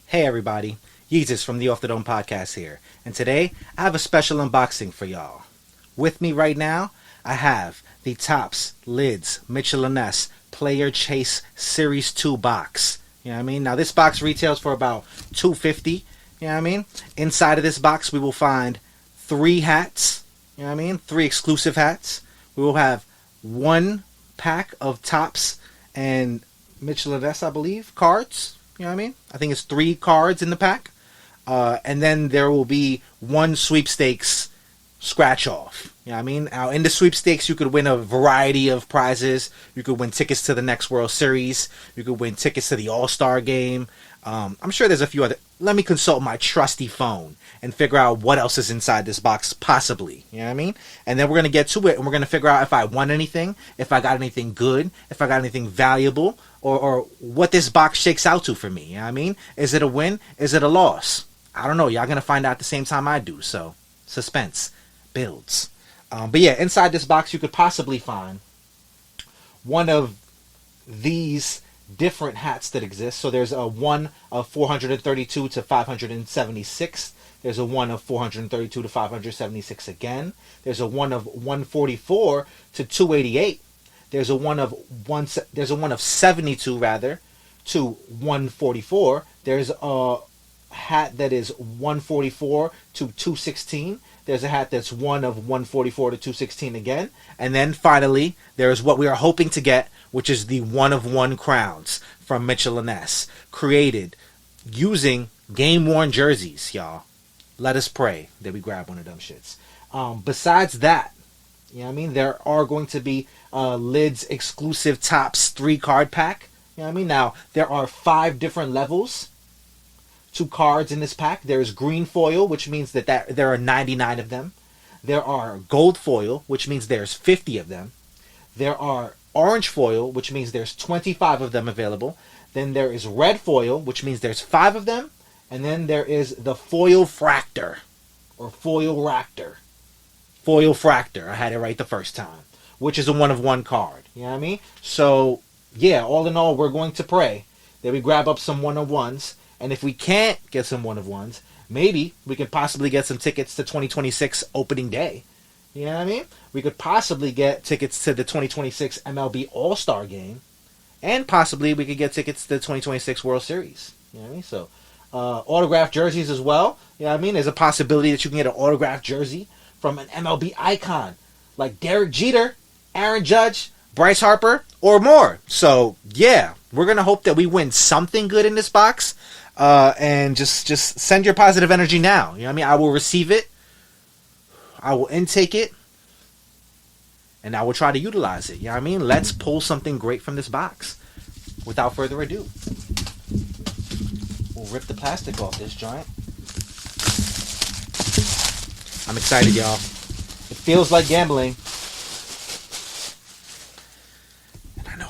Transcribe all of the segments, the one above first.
Hey everybody, Yesus from the Off the Dome podcast here, and today I have a special unboxing for y'all. With me right now, I have the Topps Lids Mitchell & Ness Player Chase Series 2 box. You know what I mean? Now this box retails for about $250. You know what I mean? Inside of this box we will find 3 hats. You know what I mean? 3 exclusive hats. We will have 1 pack of Topps and Mitchell & Ness, I believe, cards. You know what I mean? I think it's 3 cards in the pack. And then there will be 1 sweepstakes scratch off. You know what I mean? Now, in the sweepstakes, you could win a variety of prizes. You could win tickets to the next World Series. You could win tickets to the All-Star game. I'm sure there's a few other... Let me consult my trusty phone and figure out what else is inside this box, possibly. You know what I mean? And then we're going to get to it, and we're going to figure out if I won anything, if I got anything good, if I got anything valuable, or what this box shakes out to for me. You know what I mean? Is it a win? Is it a loss? I don't know. Y'all going to find out at the same time I do. So, suspense builds. But yeah, inside this box, you could possibly find one of these different hats that exist. So there's a one of 432 to 576. There's a one of 432 to 576 again. There's a one of 144 to 288. There's a one of 72 rather to 144. There's a hat that is 144 to 216. There's a hat that's one of 144 to 216 again. And then finally, there's what we are hoping to get, which is the 1 of 1 crowns from Mitchell & Ness, created using game-worn jerseys, y'all. Let us pray that we grab one of them shits. Besides that, you know what I mean? There are going to be Lids exclusive Topps 3-card pack. You know what I mean? Now, there are 5 different levels to cards in this pack. There's green foil, which means that there are 99 of them. There are gold foil, which means there's 50 of them. There are orange foil, which means there's 25 of them available. Then there is red foil, which means there's 5 of them. And then there is the foil fractor, or foil ractor. Foil fractor, I had it right the first time, which is a 1 of 1 card. You know what I mean? So, yeah, all in all, we're going to pray that we grab up some 1 of 1s. And if we can't get some 1 of 1s, maybe we could possibly get some tickets to 2026 opening day. You know what I mean? We could possibly get tickets to the 2026 MLB All-Star game. And possibly we could get tickets to the 2026 World Series. You know what I mean? So, autographed jerseys as well. You know what I mean? There's a possibility that you can get an autographed jersey from an MLB icon like Derek Jeter, Aaron Judge, Bryce Harper, or more. So, yeah, we're going to hope that we win something good in this box. And just send your positive energy now. You know what I mean? I will receive it. I will intake it. And I will try to utilize it. You know what I mean? Let's pull something great from this box. Without further ado, we'll rip the plastic off this joint. I'm excited, y'all. It feels like gambling. And I know,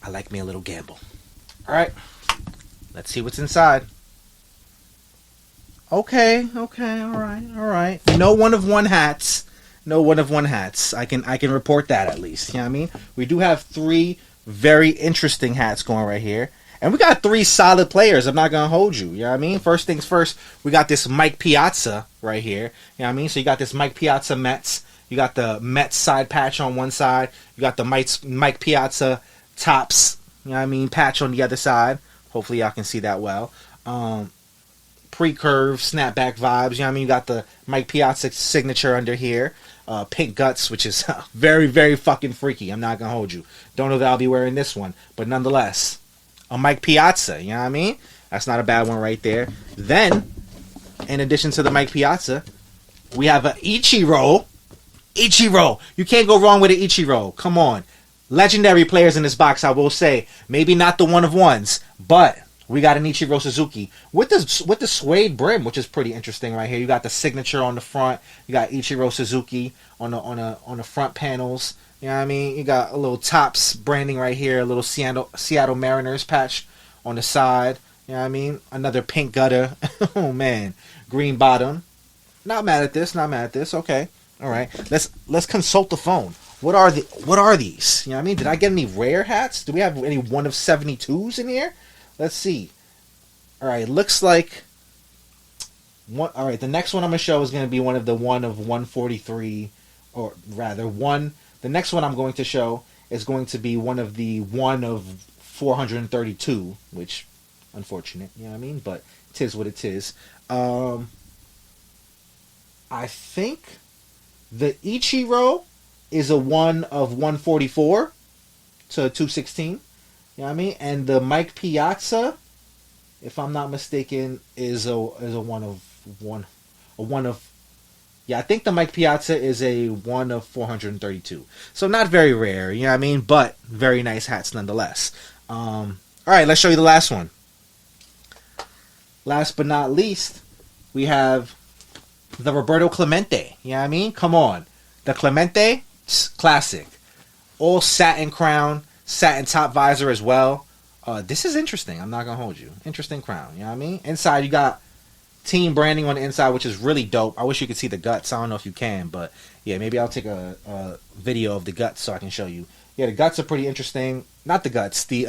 I like me a little gamble. Alright, let's see what's inside. Okay, alright. No 1 of 1 hats. No 1 of 1 hats. I can report that at least. You know what I mean? We do have 3 very interesting hats going right here. And we got 3 solid players. I'm not going to hold you. You know what I mean? First things first, we got this Mike Piazza right here. You know what I mean? So you got this Mike Piazza Mets. You got the Mets side patch on one side. You got the Mike Piazza Topps, you know what I mean, patch on the other side. Hopefully y'all can see that well. Pre-curve, snapback vibes. You know what I mean? You got the Mike Piazza signature under here. Pink guts, which is very, very fucking freaky. I'm not going to hold you. Don't know that I'll be wearing this one. But nonetheless, a Mike Piazza. You know what I mean? That's not a bad one right there. Then, in addition to the Mike Piazza, we have an Ichiro. Ichiro. You can't go wrong with an Ichiro. Come on. Legendary players in this box, I will say. Maybe not the 1 of 1s, but we got an Ichiro Suzuki with the suede brim, which is pretty interesting right here. You got the signature on the front. You got Ichiro Suzuki on the front panels. You know what I mean? You got a little Topps branding right here, a little Seattle Mariners patch on the side. You know what I mean? Another pink gutter. Oh man, green bottom. Not mad at this. Okay, all right. Let's consult the phone. What are these? You know what I mean? Did I get any rare hats? Do we have any 1 of 72s in here? Let's see. All right, looks like one. All right, the next one I'm gonna show is gonna be one of the 143, or rather one. The next one I'm going to show is going to be one of the 432, which unfortunate, you know what I mean? But tis what it is. I think the Ichiro is a 1 of 144 to 216. You know what I mean? And the Mike Piazza, if I'm not mistaken, is a 1 of 1, a 1 of. Yeah, I think the Mike Piazza is a 1 of 432. So not very rare, you know what I mean? But very nice hats nonetheless. All right, let's show you the last one. Last but not least, we have the Roberto Clemente. You know what I mean? Come on. The Clemente, classic. All satin crown, satin top visor as well. This is interesting. I'm not going to hold you. Interesting crown. You know what I mean? Inside, you got team branding on the inside, which is really dope. I wish you could see the guts. I don't know if you can, but yeah, maybe I'll take a video of the guts so I can show you. Yeah, the guts are pretty interesting. Not the guts, the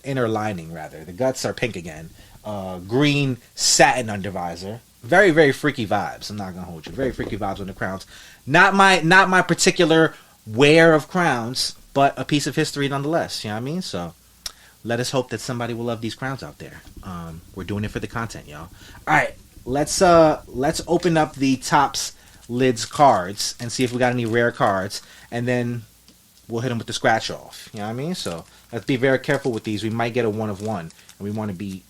inner lining rather. The guts are pink again. Green satin undervisor. Very, very freaky vibes. I'm not gonna hold you. Very freaky vibes on the crowns. Not my particular wear of crowns, but a piece of history nonetheless. You know what I mean? So let us hope that somebody will love these crowns out there. We're doing it for the content, y'all. All right, let's open up the Topps Lids cards and see if we got any rare cards, and then we'll hit them with the scratch off. You know what I mean? So let's be very careful with these. We might get a 1 of 1, and we want to be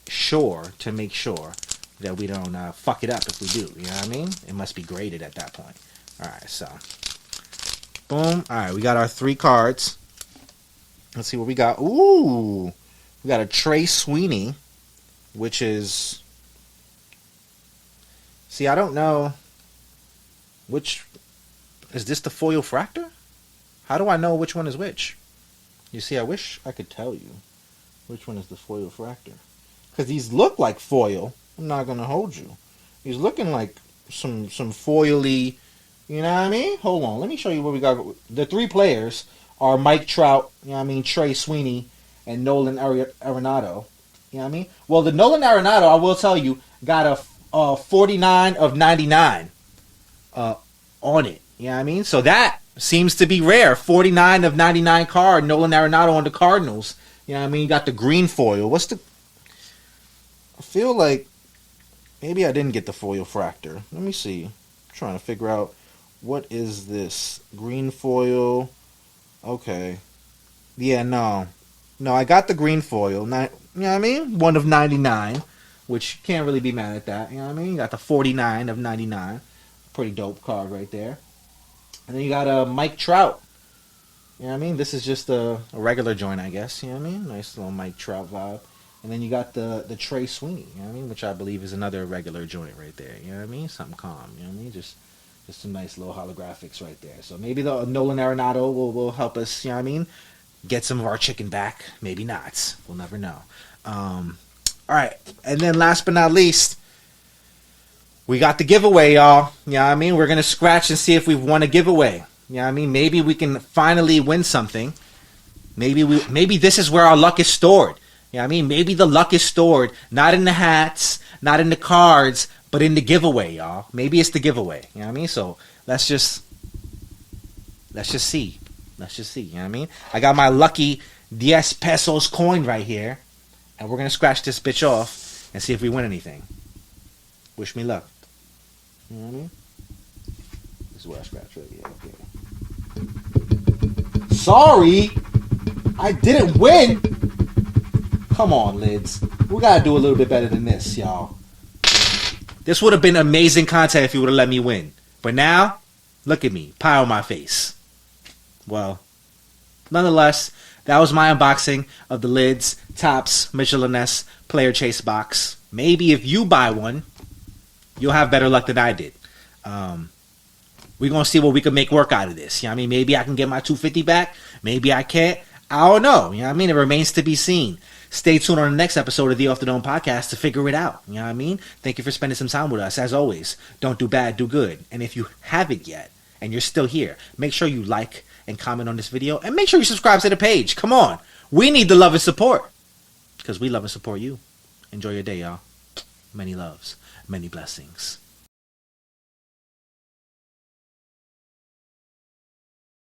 sure to make sure that we don't fuck it up if we do. You know what I mean? It must be graded at that point. All right, so boom. All right, we got our 3 cards. Let's see what we got. Ooh, we got a Trey Sweeney, which is. See, I don't know. Which is this, the foil fractor? How do I know which one is which? You see, I wish I could tell you which one is the foil fractor, because these look like foil. I'm not gonna hold you. He's looking like some foily. You know what I mean? Hold on, let me show you what we got. The 3 players are Mike Trout, you know what I mean, Trey Sweeney, and Nolan Arenado. You know what I mean? Well, the Nolan Arenado, I will tell you, got a 49 of 99 on it. You know what I mean? So that seems to be rare. 49 of 99 card, Nolan Arenado on the Cardinals. You know what I mean? You got the green foil. What's the... I feel like maybe I didn't get the foil fractor. Let me see. I'm trying to figure out what is this. Green foil... Okay. Yeah, no. No, I got the green foil. You know what I mean? 1 of 99, which can't really be mad at that. You know what I mean? You got the 49 of 99. Pretty dope card right there. And then you got a Mike Trout. You know what I mean? This is just a regular joint, I guess. You know what I mean? Nice little Mike Trout vibe. And then you got the Trey Sweeney. You know what I mean? Which I believe is another regular joint right there. You know what I mean? Something calm. You know what I mean? Just some nice little holographics right there. So maybe the Nolan Arenado will help us, you know what I mean, get some of our chicken back. Maybe not. We'll never know. All right. And then last but not least, we got the giveaway, y'all. You know what I mean? We're going to scratch and see if we've won a giveaway. You know what I mean? Maybe we can finally win something. Maybe this is where our luck is stored. You know what I mean? Maybe the luck is stored not in the hats, not in the cards, but in the giveaway, y'all. Maybe it's the giveaway. You know what I mean? So let's just see. Let's just see. You know what I mean? I got my lucky 10 pesos coin right here. And we're going to scratch this bitch off and see if we win anything. Wish me luck. You know what I mean? This is where I scratch right here. Okay. Sorry! I didn't win! Come on, Lids. We got to do a little bit better than this, y'all. This would have been amazing content if you would have let me win. But now, look at me. Pie on my face. Well, nonetheless, that was my unboxing of the Lids Topps Ness Player Chase box. Maybe if you buy one, you'll have better luck than I did. We're going to see what we can make work out of this. You know what I mean? Maybe I can get my $250 back. Maybe I can't. I don't know. You know what I mean? It remains to be seen. Stay tuned on the next episode of the Off the Dome podcast to figure it out. You know what I mean? Thank you for spending some time with us. As always, don't do bad, do good. And if you haven't yet, and you're still here, make sure you like and comment on this video. And make sure you subscribe to the page. Come on. We need the love and support. Because we love and support you. Enjoy your day, y'all. Many loves, many blessings.